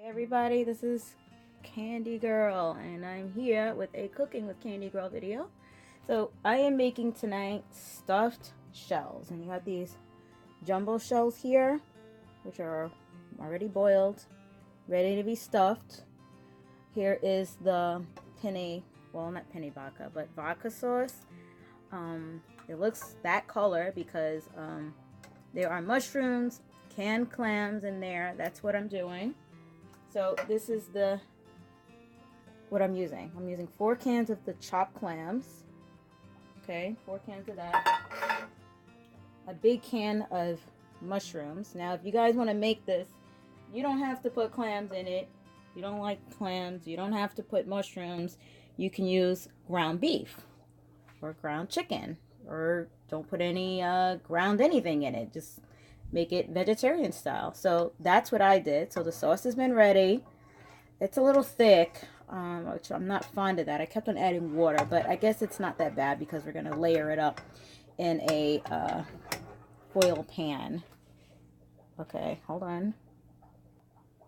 Everybody, this is Candy Girl, and I'm here with a cooking with Candy Girl video. So I am making tonight stuffed shells, and you have these jumbo shells here, which are already boiled, ready to be stuffed. Here is the penne, well, not penne vodka, but vodka sauce. It looks that color because there are mushrooms, canned clams in there. That's what I'm doing. So this is what I'm using. I'm using 4 cans of the chopped clams. Okay, 4 cans of that. A big can of mushrooms. Now, if you guys want to make this, you don't have to put clams in it. If you don't like clams, you don't have to put mushrooms. You can use ground beef or ground chicken, or don't put any ground anything in it. Just make it vegetarian style. So that's what I did. So the sauce has been ready. It's a little thick, which I'm not fond of that. I kept on adding water, but I guess it's not that bad because we're going to layer it up in a foil pan. Okay, hold on.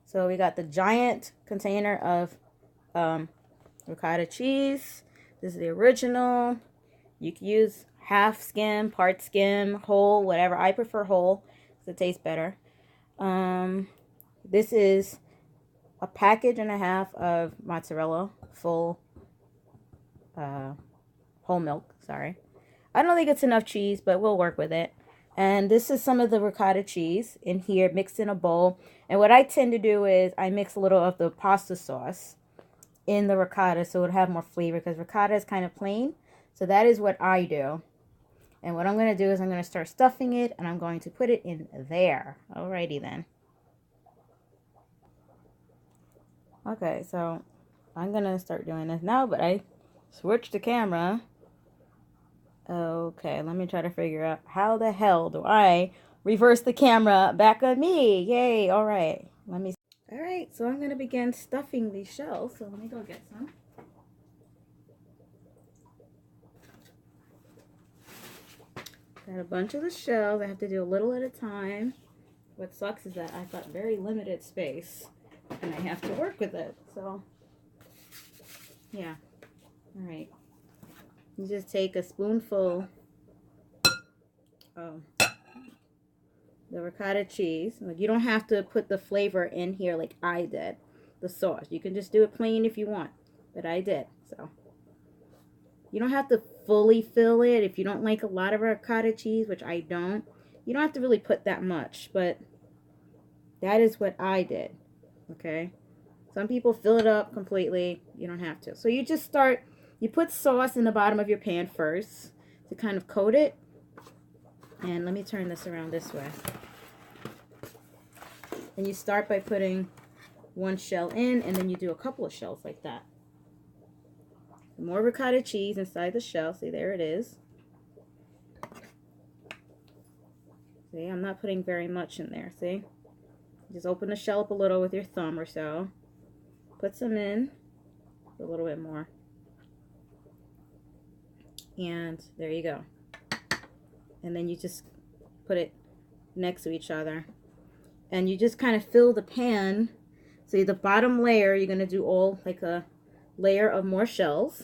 So we got the giant container of ricotta cheese. This is the original. You can use half skim, part skim, whole, whatever. I prefer whole because it tastes better. This is a package and a half of mozzarella, full whole milk, sorry. I don't think it's enough cheese, but we'll work with it. And this is some of the ricotta cheese in here, mixed in a bowl. And what I tend to do is I mix a little of the pasta sauce in the ricotta so it'll have more flavor, because ricotta is kind of plain. So that is what I do. And what I'm going to do is I'm going to start stuffing it, and I'm going to put it in there. Alrighty then. Okay, so I'm going to start doing this now, but I switched the camera. Okay, let me try to figure out how the hell do I reverse the camera back on me. Yay, alright. Alright, so I'm going to begin stuffing these shells. So let me go get some. Got a bunch of the shells. I have to do a little at a time. What sucks is that I've got very limited space, and I have to work with it. So, yeah. Alright. You just take a spoonful of the ricotta cheese. Like, you don't have to put the flavor in here like I did, the sauce. You can just do it plain if you want, but I did. So you don't have to fully fill it. If you don't like a lot of ricotta cheese, which I don't, you don't have to really put that much, but that is what I did. Okay, some people fill it up completely. You don't have to. So you just start, you put sauce in the bottom of your pan first to kind of coat it. And let me turn this around this way. And you start by putting one shell in, and then you do a couple of shells like that. More ricotta cheese inside the shell. See, there it is. See, I'm not putting very much in there. See? Just open the shell up a little with your thumb or so. Put some in. A little bit more. And there you go. And then you just put it next to each other. And you just kind of fill the pan. See, the bottom layer, you're going to do all like a layer of more shells.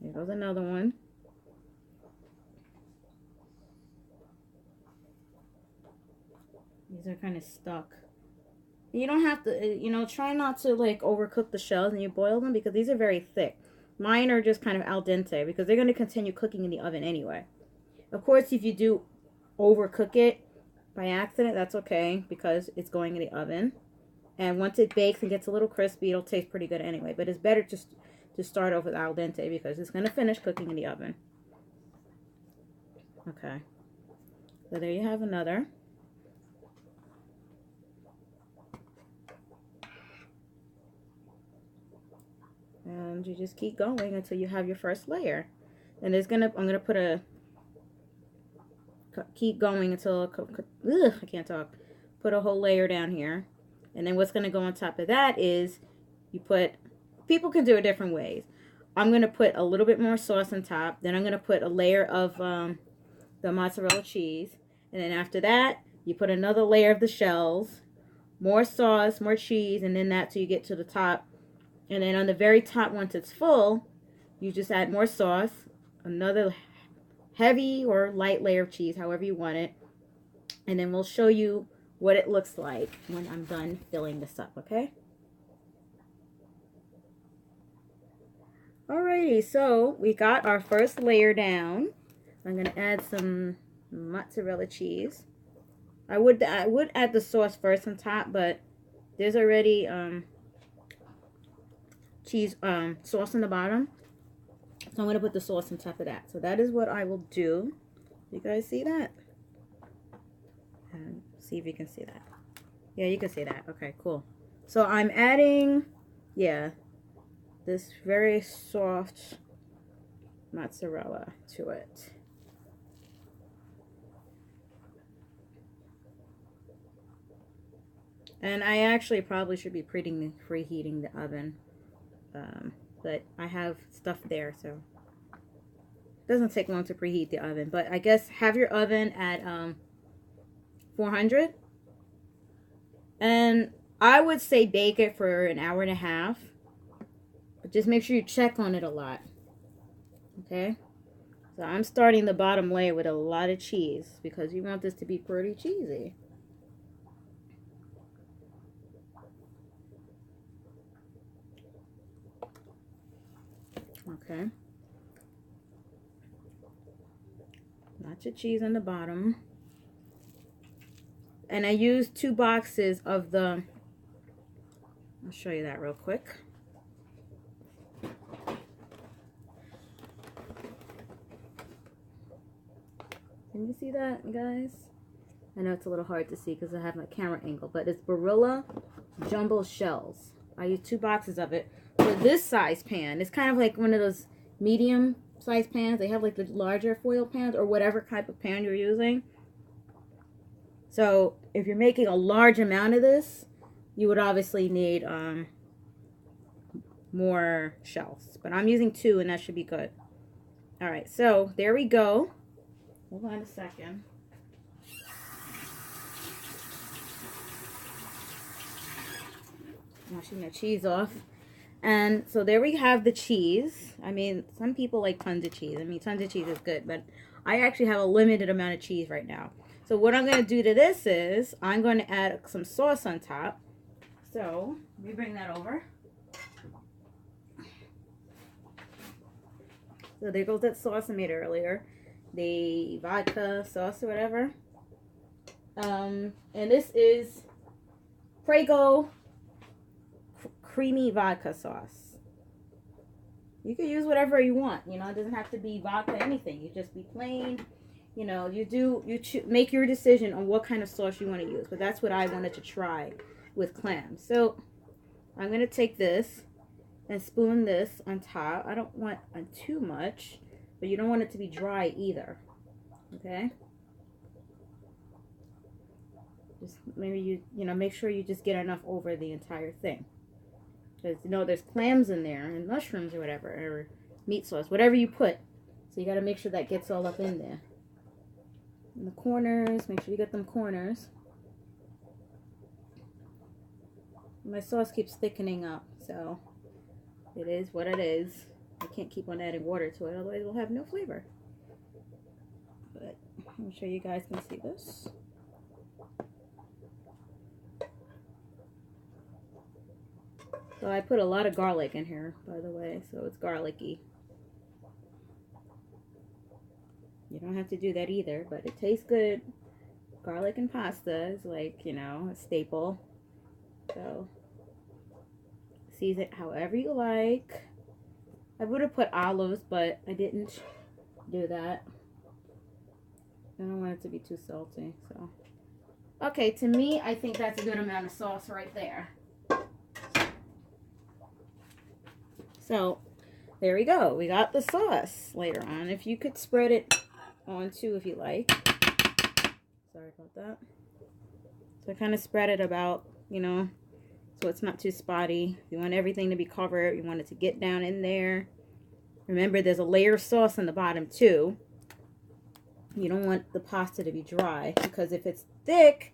There goes another one. These are kind of stuck. You don't have to, try not to like overcook the shells when you boil them, because these are very thick. Mine are just kind of al dente because they're going to continue cooking in the oven anyway. Of course, if you do overcook it by accident, that's okay, because it's going in the oven. And once it bakes and gets a little crispy, it'll taste pretty good anyway. But it's better just to start off with al dente because it's going to finish cooking in the oven. Okay. So there you have another. And you just keep going until you have your first layer. And I'm gonna keep going until I can't talk. Put a whole layer down here. And then what's gonna go on top of that is people can do it different ways. I'm gonna put a little bit more sauce on top. Then I'm gonna put a layer of the mozzarella cheese. And then after that, you put another layer of the shells, more sauce, more cheese, and then that till you get to the top. And then on the very top, once it's full, you just add more sauce, another heavy or light layer of cheese, however you want it. And then we'll show you what it looks like when I'm done filling this up, okay? Alrighty, so we got our first layer down. I'm gonna add some mozzarella cheese. I would add the sauce first on top, but there's already cheese sauce on the bottom. So I'm gonna put the sauce on top of that. So that is what I will do. You guys see that? And see if you can see that. Yeah, you can see that. Okay, cool. So I'm adding, yeah, this very soft mozzarella to it. And I actually probably should be preheating the oven, but I have stuff there, so it doesn't take long to preheat the oven. But I guess have your oven at 400, and I would say bake it for an hour and a half, but just make sure you check on it a lot. Okay, so I'm starting the bottom layer with a lot of cheese because you want this to be pretty cheesy. Okay, lots of cheese on the bottom. And I used 2 boxes of the, I'll show you that real quick. Can you see that, guys? I know it's a little hard to see because I have my camera angle, but it's Barilla Jumbo Shells. I used 2 boxes of it for this size pan. It's kind of like one of those medium size pans. They have like the larger foil pans or whatever type of pan you're using. So if you're making a large amount of this, you would obviously need more shells. But I'm using 2 and that should be good. Alright, so there we go. Hold on a second. Washing the cheese off. And so there we have the cheese. I mean, some people like tons of cheese. I mean, tons of cheese is good, but I actually have a limited amount of cheese right now. So what I'm going to do to this is I'm going to add some sauce on top. So let me bring that over. So there goes that sauce I made earlier. The vodka sauce or whatever. And this is Prego creamy vodka sauce. You can use whatever you want. You know, it doesn't have to be vodka anything. You just be plain. You know, you make your decision on what kind of sauce you want to use. But that's what I wanted to try with clams. So I'm going to take this and spoon this on top. I don't want too much, but you don't want it to be dry either. Okay? Just maybe you know, make sure you just get enough over the entire thing. Because, you know, there's clams in there and mushrooms or whatever, or meat sauce, whatever you put. So you got to make sure that gets all up in there. In the corners, make sure you get them corners. My sauce keeps thickening up, so it is what it is. I can't keep on adding water to it, otherwise we'll have no flavor. But I'm sure you guys can see this. So I put a lot of garlic in here, by the way, so it's garlicky. You don't have to do that either, but it tastes good. Garlic and pasta is like, you know, a staple. So season it however you like. I would have put olives, but I didn't do that. I don't want it to be too salty, so. Okay, to me, I think that's a good amount of sauce right there. So, there we go. We got the sauce later on. If you could spread it on too if you like. Sorry about that. So I kind of spread it about, you know, so it's not too spotty. You want everything to be covered. You want it to get down in there. Remember, there's a layer of sauce on the bottom too. You don't want the pasta to be dry, because if it's thick,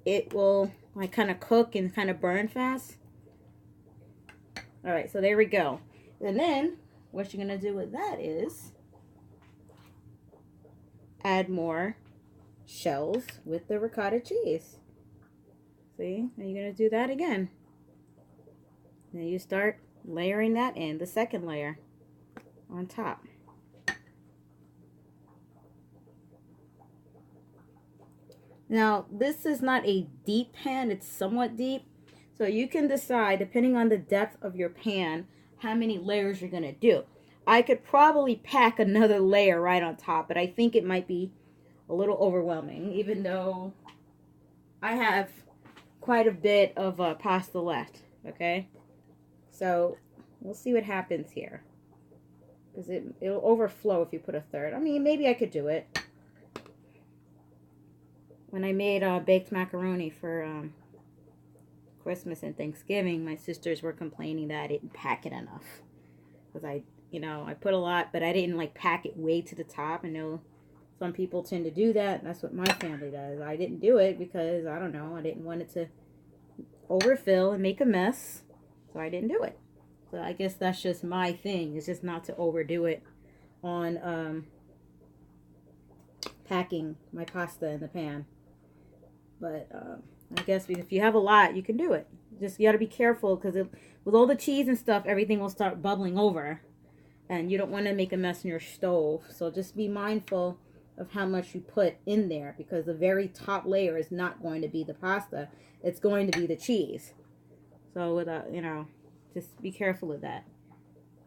it will like kind of cook and kind of burn fast. All right, so there we go. And then what you're going to do with that is add more shells with the ricotta cheese. See, and you're going to do that again. Then you start layering that in, the second layer on top. Now, this is not a deep pan, it's somewhat deep. So you can decide, depending on the depth of your pan, how many layers you're going to do. I could probably pack another layer right on top, but I think it might be a little overwhelming, even though I have quite a bit of pasta left, okay? So we'll see what happens here, because it'll overflow if you put a third. I mean, maybe I could do it. When I made baked macaroni for Christmas and Thanksgiving, my sisters were complaining that I didn't pack it enough. Because I put a lot, but I didn't like pack it way to the top. I know some people tend to do that. That's what my family does. I didn't do it because, I don't know, I didn't want it to overfill and make a mess. So I didn't do it. So I guess that's just my thing. It's just not to overdo it on packing my pasta in the pan. But I guess if you have a lot, you can do it. Just you got to be careful, because with all the cheese and stuff, everything will start bubbling over. And you don't want to make a mess in your stove. So just be mindful of how much you put in there, because the very top layer is not going to be the pasta. It's going to be the cheese. So without, just be careful of that.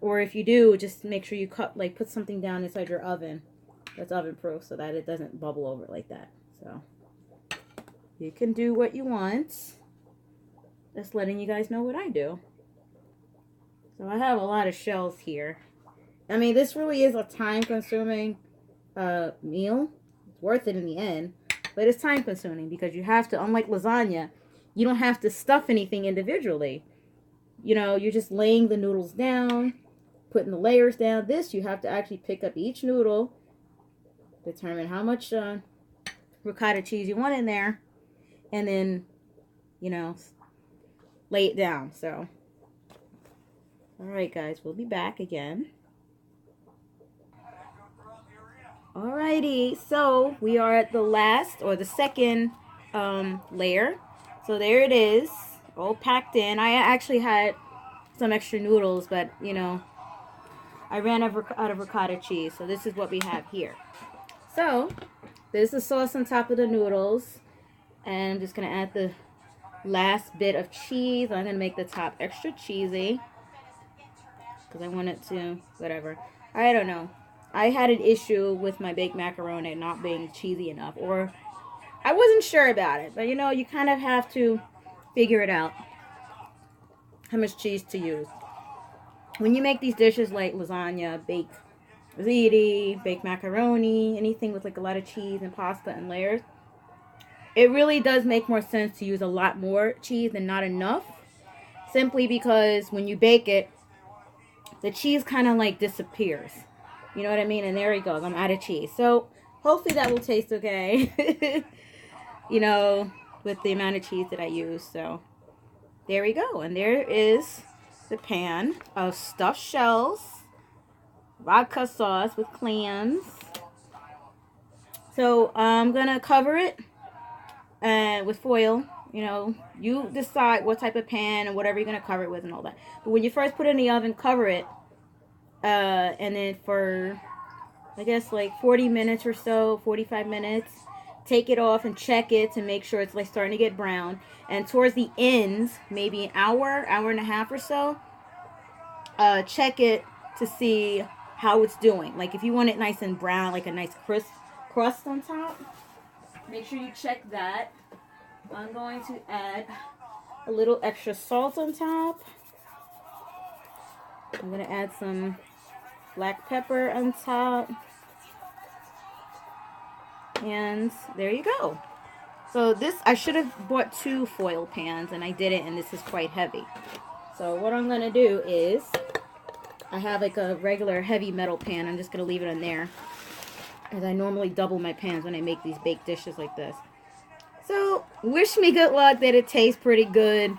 Or if you do, just make sure you put something down inside your oven that's oven proof, so that it doesn't bubble over like that. So you can do what you want. Just letting you guys know what I do. So I have a lot of shells here. I mean, this really is a time-consuming meal. It's worth it in the end, but it's time-consuming because you have to, unlike lasagna, you don't have to stuff anything individually. You're just laying the noodles down, putting the layers down. This, you have to actually pick up each noodle, determine how much ricotta cheese you want in there, and then, lay it down. So, alright guys, we'll be back again. Alrighty, so we are at the last, or the second layer. So there it is, all packed in. I actually had some extra noodles, but, I ran out of ricotta cheese. So this is what we have here. So, there's the sauce on top of the noodles. And I'm just going to add the last bit of cheese. I'm going to make the top extra cheesy, because I want it to, whatever. I don't know. I had an issue with my baked macaroni not being cheesy enough. Or, I wasn't sure about it. But, you kind of have to figure it out. How much cheese to use. When you make these dishes like lasagna, baked ziti, baked macaroni, anything with like a lot of cheese and pasta and layers, it really does make more sense to use a lot more cheese than not enough. Simply because when you bake it, the cheese kind of like disappears. You know what I mean? And there he goes. I'm out of cheese. So hopefully that will taste okay. With the amount of cheese that I use. So there we go. And there is the pan of stuffed shells, vodka sauce with clams. So I'm going to cover it with foil. You decide what type of pan and whatever you're going to cover it with and all that. But when you first put it in the oven, cover it. And then for, I guess, like 40 minutes or so, 45 minutes, take it off and check it to make sure it's like starting to get brown. And towards the ends, maybe an hour and a half or so, check it to see how it's doing. Like if you want it nice and brown, like a nice crisp crust on top, make sure you check that. I'm going to add a little extra salt on top. I'm going to add some black pepper on top. And there you go. So this, I should have bought 2 foil pans and I didn't, and this is quite heavy. So what I'm going to do is, I have like a regular heavy metal pan. I'm just going to leave it in there. as I normally double my pans when I make these baked dishes like this. So, wish me good luck that it tastes pretty good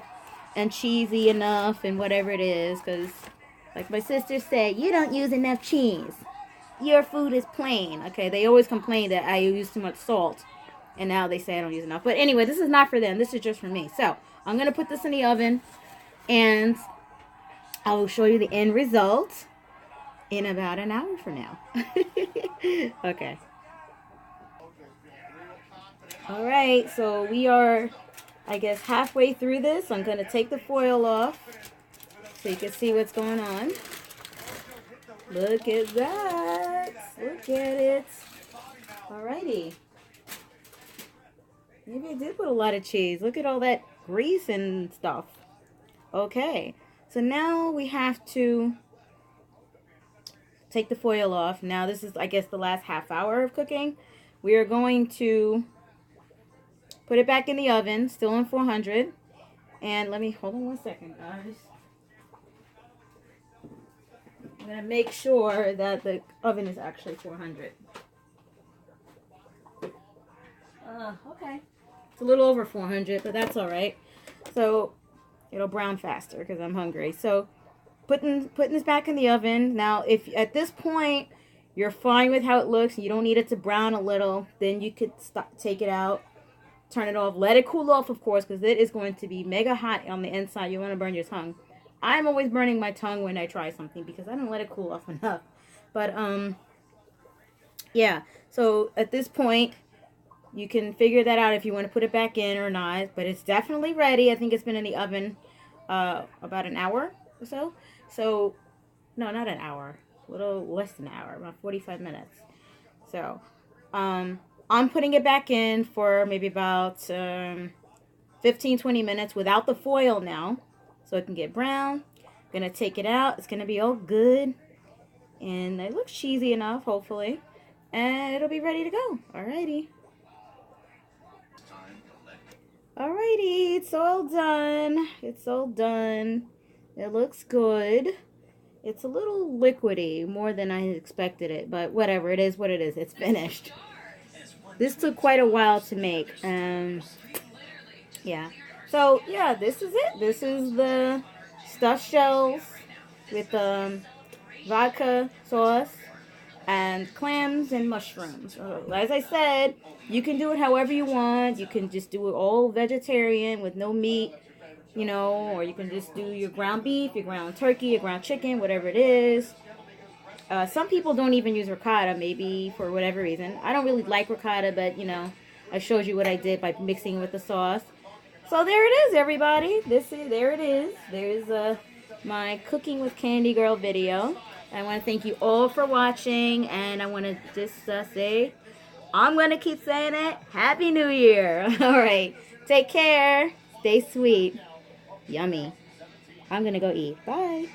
and cheesy enough and whatever it is, because like my sister said, you don't use enough cheese. Your food is plain. Okay, they always complain that I use too much salt, and now they say I don't use enough. But anyway, this is not for them. This is just for me. So, I'm going to put this in the oven, and I will show you the end result in about an hour from now. Okay. All right, so we are, I guess, halfway through this. I'm going to take the foil off so you can see what's going on. Look at that. Look at it. Alrighty. Maybe I did put a lot of cheese. Look at all that grease and stuff. Okay. So now we have to take the foil off. Now this is, I guess, the last half hour of cooking. We are going to put it back in the oven, still on 400. And let me, hold on one second, guys. I'm going to make sure that the oven is actually 400. Okay. It's a little over 400, but that's all right. So it'll brown faster because I'm hungry. So putting this back in the oven. Now, if at this point you're fine with how it looks and you don't need it to brown a little, then you could take it out, turn it off, let it cool off, of course, because it is going to be mega hot on the inside. You want to burn your tongue. I'm always burning my tongue when I try something because I don't let it cool off enough. But yeah. So at this point, you can figure that out if you want to put it back in or not. But it's definitely ready. I think it's been in the oven about an hour or so. So, no, not an hour. A little less than an hour. About 45 minutes. So, I'm putting it back in for maybe about 15-20 minutes without the foil now. So it can get brown. I'm going to take it out. It's going to be all good. And it looks cheesy enough, hopefully. And it'll be ready to go. Alrighty. Alrighty, it's all done. It's all done. It looks good. It's a little liquidy, more than I expected it. But whatever, it is what it is. It's finished. This took quite a while to make. Yeah. So, yeah, this is it. This is the stuffed shells with vodka sauce and clams and mushrooms. As I said, you can do it however you want. You can just do it all vegetarian with no meat, you know, or you can just do your ground beef, your ground turkey, your ground chicken, whatever it is. Some people don't even use ricotta, maybe for whatever reason. I don't really like ricotta, but, you know, I showed you what I did by mixing with the sauce. So there it is, everybody. There it is. There's my Cooking with Candy Girl video. I want to thank you all for watching, and I want to just say, I'm going to keep saying it, Happy New Year. All right, take care. Stay sweet. Yummy. I'm going to go eat. Bye.